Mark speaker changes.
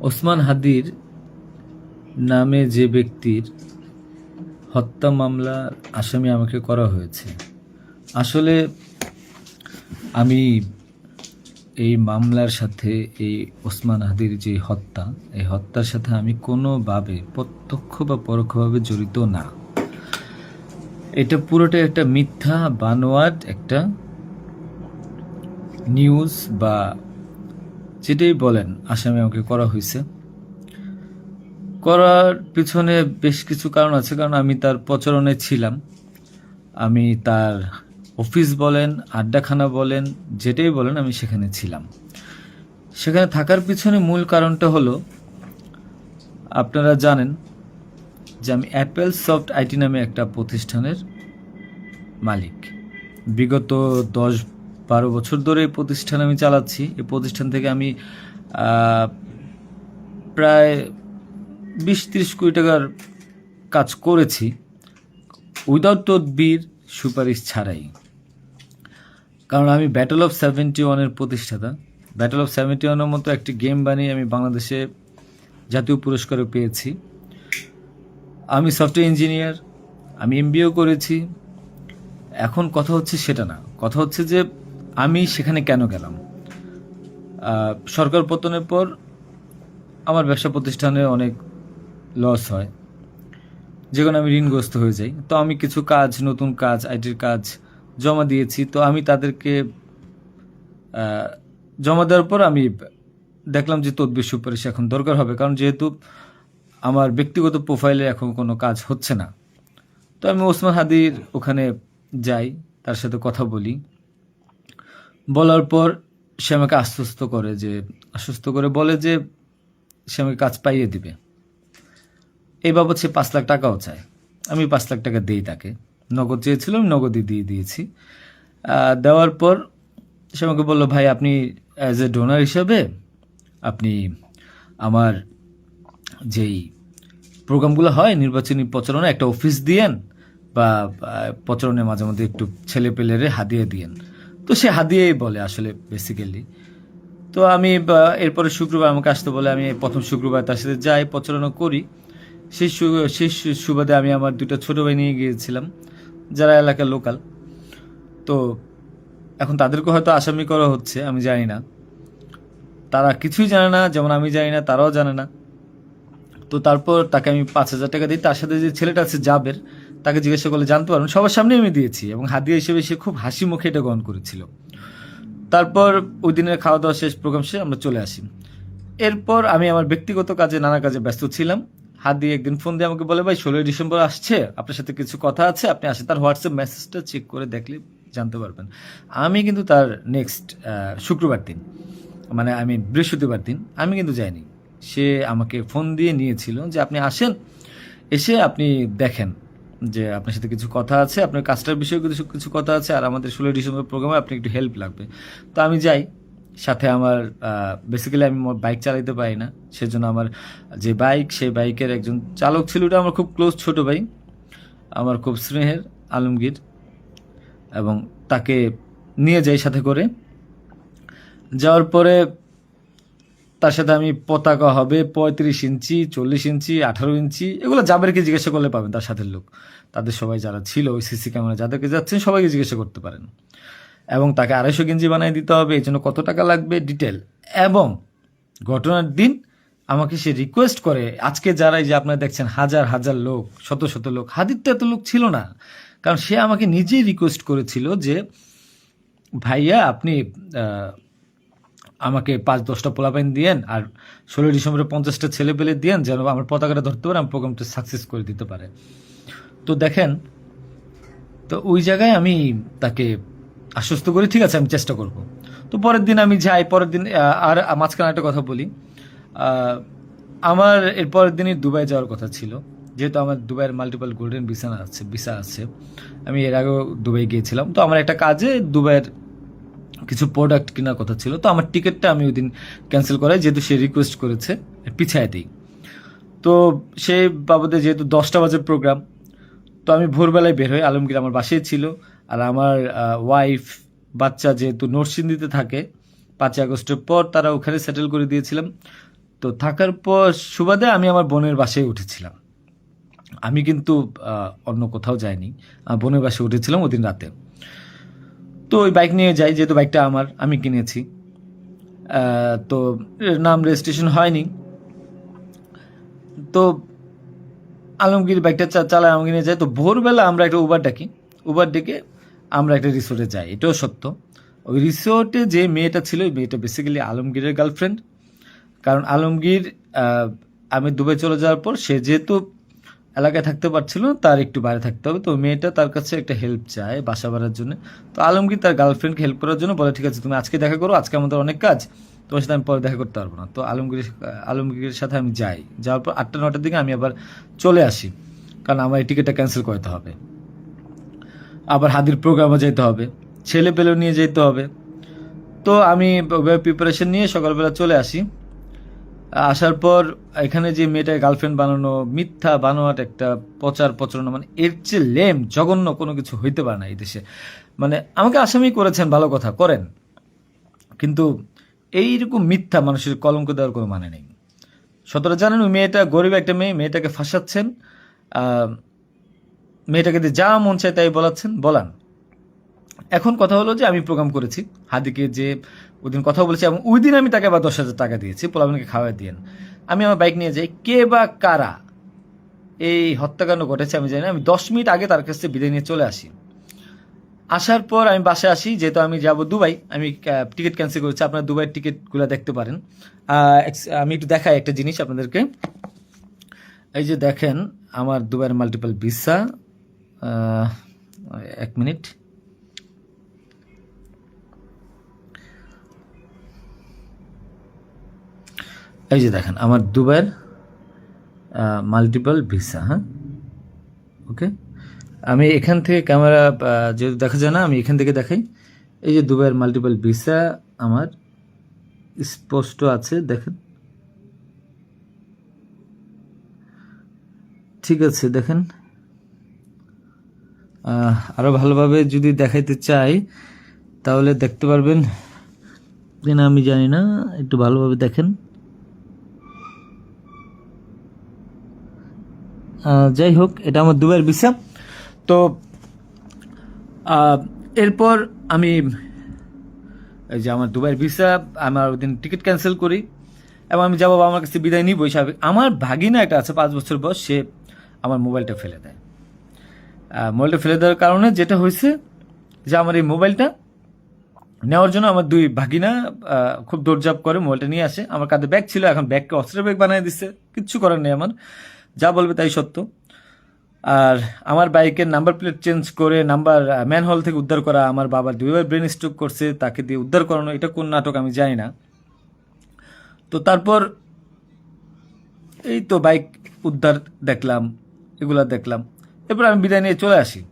Speaker 1: ওসমান হাদির নামে যে ব্যক্তির হত্যা মামলার আসামি আমাকে করা হয়েছে, আসলে আমি এই মামলার সাথে এই ওসমান হাদির যে হত্যা, এই হত্যার সাথে আমি কোনোভাবে প্রত্যক্ষ বা পরোক্ষভাবে জড়িত না। এটা পুরোটাই একটা মিথ্যা বানোয়াট একটা নিউজ বা যেটাই বলেন আসামি আমাকে করা হয়েছে। করার পিছনে বেশ কিছু কারণ আছে, কারণ আমি তার প্রচারণায় ছিলাম। আমি তার অফিস বলেন, আড্ডাখানা বলেন, যেটাই বলেন আমি সেখানে ছিলাম। সেখানে থাকার পিছনে মূল কারণটা হলো, আপনারা জানেন যে আমি অ্যাপেল সফট আইটি নামে একটা প্রতিষ্ঠানের মালিক। বিগত 10-12 বছর ধরে এই প্রতিষ্ঠান আমি চালাচ্ছি। এই প্রতিষ্ঠান থেকে আমি প্রায় 20-30 কোটি টাকার কাজ করেছি, উইদাউট তদবির, সুপারিশ ছাড়াই। কারণ আমি ব্যাটল অফ 71-এর প্রতিষ্ঠাতা। ব্যাটল অফ 71-এর মতো একটি গেম বানিয়ে আমি বাংলাদেশে জাতীয় পুরস্কারও পেয়েছি। আমি সফটওয়্যার ইঞ্জিনিয়ার, আমি এমবিএও করেছি। এখন কথা হচ্ছে সেটা না, কথা হচ্ছে যে আমি সেখানে কেন গেলাম। সরকার পতনের পর আমার ব্যবসা প্রতিষ্ঠানে অনেক লস হয়, যেখানে আমি ঋণগ্রস্ত হয়ে যাই। তো আমি কিছু কাজ, নতুন কাজ, আইটির কাজ জমা দিয়েছি। তো আমি তাদেরকে জমা দেওয়ার পর আমি দেখলাম যে তদবির সুপারিশ এখন দরকার হবে, কারণ যেহেতু আমার ব্যক্তিগত প্রোফাইলে এখন কোনো কাজ হচ্ছে না। তো আমি ওসমান হাদির ওখানে যাই, তার সাথে কথা বলি। বলার পর সে আমাকে আশ্বস্ত করে বলে যে সে আমাকে কাজ পাইয়ে দিবে। এই বাবদ সে 5 লাখ টাকাও চায়। আমি 5 লাখ টাকা দিই তাকে। নগদ চেয়েছিল, আমি নগদই দিয়ে দিয়েছি। দেওয়ার পর সে আমাকে বললো, ভাই আপনি অ্যাজ এ ডোনার হিসাবে আপনি আমার যেই প্রোগ্রামগুলো হয় নির্বাচনী প্রচারণা, একটা অফিস দিয়েন, বা প্রচারণে মাঝে মধ্যে একটু ছেলে পেলেরে হাদিয়ে দিয়েন। তো সে হাদিয়েই বলে আসলে বেসিক্যালি। তো আমি এরপরে শুক্রবার আমাকে আসতে বলে, আমি প্রথম শুক্রবার তার সাথে যাই, প্রচারণা করি। সেই সুবাদে আমি আমার 2টা ছোটো ভাই নিয়ে গিয়েছিলাম, যারা এলাকার লোকাল। তো এখন তাদেরকে হয়তো আসামি করা হচ্ছে, আমি জানি না। তারা কিছুই জানে না, যেমন আমি জানি না, তারাও জানে না। তো তারপর তাকে আমি 5,000 টাকা দিই। তার সাথে যে ছেলেটা আছে জাবের, তাকে জিজ্ঞাসা করলে জানতে পারবেন, সবার সামনে আমি দিয়েছি, এবং হাদিয়া হিসেবে সে খুব হাসি মুখে এটা গ্রহণ করেছিল। তারপর ওই দিনের খাওয়া দাওয়া শেষ, প্রোগ্রাম শেষ, আমরা চলে আসি। এরপর আমি আমার ব্যক্তিগত কাজে, নানা কাজে ব্যস্ত ছিলাম। হাদি একদিন ফোন দিয়ে আমাকে বলে, ভাই 16ই ডিসেম্বর আসছে, আপনার সাথে কিছু কথা আছে, আপনি আসেন। তার হোয়াটসঅ্যাপ মেসেজটা চেক করে দেখলে জানতে পারবেন। আমি কিন্তু তার নেক্সট শুক্রবার দিন, মানে আমি বৃহস্পতিবার দিন আমি কিন্তু যাইনি। সে আমাকে ফোন দিয়ে নিয়েছিল যে আপনি আসেন, এসে আপনি দেখেন যে আপনার সাথে কিছু কথা আছে, আপনার কাজটার বিষয়ে কিছু কিছু কথা আছে, আর আমাদের 16ই ডিসেম্বর প্রোগ্রামে আপনি একটু হেল্প লাগবে। তো আমি যাই। সাথে আমার বেসিক্যালি আমি বাইক চালাতে পারি না, সেজন্য আমার যে বাইক, সেই বাইকের একজন চালক ছিল, ওটা আমার খুব ক্লোজ ছোট ভাই, আমার খুব স্নেহের, আলমগীর। এবং তাকে নিয়ে যাই সাথে করে। যাওয়ার পরে তার সাথে আমি, পতাকা হবে 35 ইঞ্চি, 40 ইঞ্চি, 18 ইঞ্চি, এগুলো জাবেরকে জিজ্ঞাসা করলে পাবেন, তার সাথের লোক, তাদের সবাই যারা ছিল ওই সিসি ক্যামেরা যাদেরকে যাচ্ছেন সবাইকে জিজ্ঞাসা করতে পারেন। এবং তাকে 250 গেঞ্জি বানিয়ে দিতে হবে, এই জন্য কত টাকা লাগবে ডিটেল। এবং ঘটনার দিন আমাকে সে রিকোয়েস্ট করে, আজকে যারাই যে আপনারা দেখছেন হাজার হাজার লোক, শত শত লোক, হাদির তো এত লোক ছিল না, কারণ সে আমাকে নিজেই রিকোয়েস্ট করেছিল যে ভাইয়া আপনি আমাকে 5-10টা পোলাপাইন দিয়েন, আর 16ই ডিসেম্বরে 50টা ছেলে পেলে দিয়েন, যেন আমার পতাকাটা ধরতে পারে, আমার প্রোগ্রামটা সাকসেস করে দিতে পারে। তো দেখেন, তো ওই জায়গায় আমি তাকে আশ্বস্ত করি, ঠিক আছে আমি চেষ্টা করব। তো পরের দিন আমি যাই। পরের দিন আর মাঝখানে একটা কথা বলি, আমার এর পরের দিনই দুবাই যাওয়ার কথা ছিল, যেহেতু আমার দুবাইয়ের মাল্টিপল গোল্ডেন ভিসা আছে। আমি এর আগেও দুবাই গিয়েছিলাম। তো আমার একটা কাজে দুবাইয়ের কিছু প্রোডাক্ট কেনার কথা ছিল। তো আমার টিকিটটা আমি ওই দিন ক্যান্সেল করাই, যেহেতু সে রিকোয়েস্ট করেছে, পিছায় দিই। তো সেই বাবদে যেহেতু 10টা বাজে প্রোগ্রাম, তো আমি ভোরবেলায় বের হই। আলমগীর আমার বাসায় ছিল, আর আমার ওয়াইফ, বাচ্চা যেহেতু নরসিংদীতে থাকে, 5ই আগস্টের পর তারা ওখানে সেটেল করে দিয়েছিলাম। তো থাকার পর সুবাদে আমি আমার বোনের বাসায় উঠেছিলাম। আমি কিন্তু অন্য কোথাও যাইনি। বোনের বাসায় উঠেছিলাম ওদিন রাতে। তো ওই বাইক নিয়ে যাই, যেহেতু বাইকটা আমি কিনেছি। তো নাম রেজিস্ট্রেশন হয়নি। তো আলমগীর বাইকটা চালায় আলমগীর নিয়ে যায়। তো ভোরবেলা আমরা একটা উবার ডাকি। উবার ডেকে আমরা একটা রিসোর্টে যাই, এটাও সত্য। ওই রিসোর্টে যে মেয়েটা ছিল, ওই মেয়েটা বেসিক্যালি আলমগীরের গার্লফ্রেন্ড। কারণ আলমগীর আমি দুবাই চলে যাওয়ার পর সে যেহেতু এলাকায় থাকতে পারছিল না, তার একটু বাইরে থাকতে হবে। তো মেয়েটা তার কাছে একটা হেল্প চায় বাসা ভাড়ার জন্য। তো আলমগীর তার গার্লফ্রেন্ডকে হেল্প করার জন্য বলে, ঠিক আছে তুমি আজকে দেখা করো, আজকে আমাদের অনেক কাজ, তোমার সাথে আমি পরে দেখা করতে পারবো না। তো আলমগীরের সাথে আমি যাই। যাওয়ার পর 8টা-9টার দিকে আমি আবার চলে আসি, কারণ আমার এই টিকিটটা ক্যান্সেল করতে হবে। আবার হাদির প্রোগ্রামে যেতে হবে, ছেলে পেলেও নিয়ে যেতে হবে। তো আমি প্রিপারেশন নিয়ে সকালবেলা চলে আসি। আসার পর এখানে যে মেয়েটার গার্লফ্রেন্ড বানানো, মিথ্যা বানোয়াট একটা প্রচারণা, মানে এর চেয়ে লেম জঘন্য কোনো কিছু হইতে পারে না এই দেশে। মানে আমাকে আসামি করেছেন, ভালো কথা করেন, কিন্তু এইরকম মিথ্যা মানুষের কলঙ্ক দেওয়ার কোনো মানে নেই। সতরা জানেন ওই মেয়েটা গরিব একটা মেয়ে, মেয়েটাকে ফাঁসাচ্ছেন, মেয়েটাকে দিয়ে যা মন চায় তাই বলান। এখন কথা হলো যে আমি প্রোগ্রাম করেছি হাদিকে, যে ওই দিন কথা বলেছি, এবং ওই দিন আমি তাকে আবার 10,000 টাকা দিয়েছি, পোলাপানকে খাওয়াই দিয়েন। আমি আমার বাইক নিয়ে যাই, কে বা কারা এই হত্যাকাণ্ড ঘটেছে আমি জানি না। আমি 10 মিনিট আগে তার কাছ থেকে বিদায় নিয়ে চলে আসি। আসার পর আমি বাসায় আসি, যেহেতু আমি যাব দুবাই, আমি টিকিট ক্যান্সেল করেছি। আপনারা দুবাইয়ের টিকিটগুলো দেখতে পারেন। আমি একটু দেখাই একটা জিনিস আপনাদেরকে। এই যে দেখেন আমার দুবাইয়ের মাল্টিপল ভিসা। 1 মিনিট। এই যে দেখেন আমার দুবাইয়ের মাল্টিপল ভিসা। হ্যাঁ, ওকে। আমি এখান থেকে ক্যামেরা যেহেতু দেখা যায় না, আমি এখান থেকে দেখাই। এই যে দুবাইয়ের মাল্টিপল ভিসা আমার স্পষ্ট আছে, দেখেন। ঠিক আছে, দেখেন। আরও ভালোভাবে যদি দেখাইতে চাই তাহলে দেখতে পারবেন কিনা আমি জানি না, একটু ভালোভাবে দেখেন। যাই হোক, এটা আমার দুবাইয়ের ভিসা। তো এরপর আমি এই যে আমার দুবাইয়ের ভিসা, আমার ওই দিন টিকিট ক্যান্সেল করি এবং আমি যাবো আমার কাছে বিদায় নিবই স্বাভাবিক। আমার ভাগিনা একটা আছে 5 বছর বয়স, সে আমার মোবাইলটা ফেলে দেয়। মোবাইলটা ফেলে দেওয়ার কারণে যেটা হয়েছে যে আমার এই মোবাইলটা নেওয়ার জন্য আমার 2 ভাগিনা খুব দৌড়ঝাঁপ করে মোবাইলটা নিয়ে আসে। আমার কাঁধে ব্যাগ ছিল, এখন ব্যাগকে অস্ত্রের ব্যাগ বানিয়ে দিচ্ছে, কিচ্ছু করার নেই আমার, যা বলবে তাই সত্য। আর আমার বাইকের নাম্বার প্লেট চেঞ্জ করে নাম্বার ম্যানহোল থেকে উদ্ধার করা, আমার বাবার 2বার ব্রেন স্ট্রোক করছে, তাকে দিয়ে উদ্ধার করানো, এটা কোন নাটক আমি জানি না। তো তারপর এই তো বাইক উদ্ধার দেখলাম, এগুলা দেখলাম। এরপর আমি বিদায় নিয়ে চলে আসি।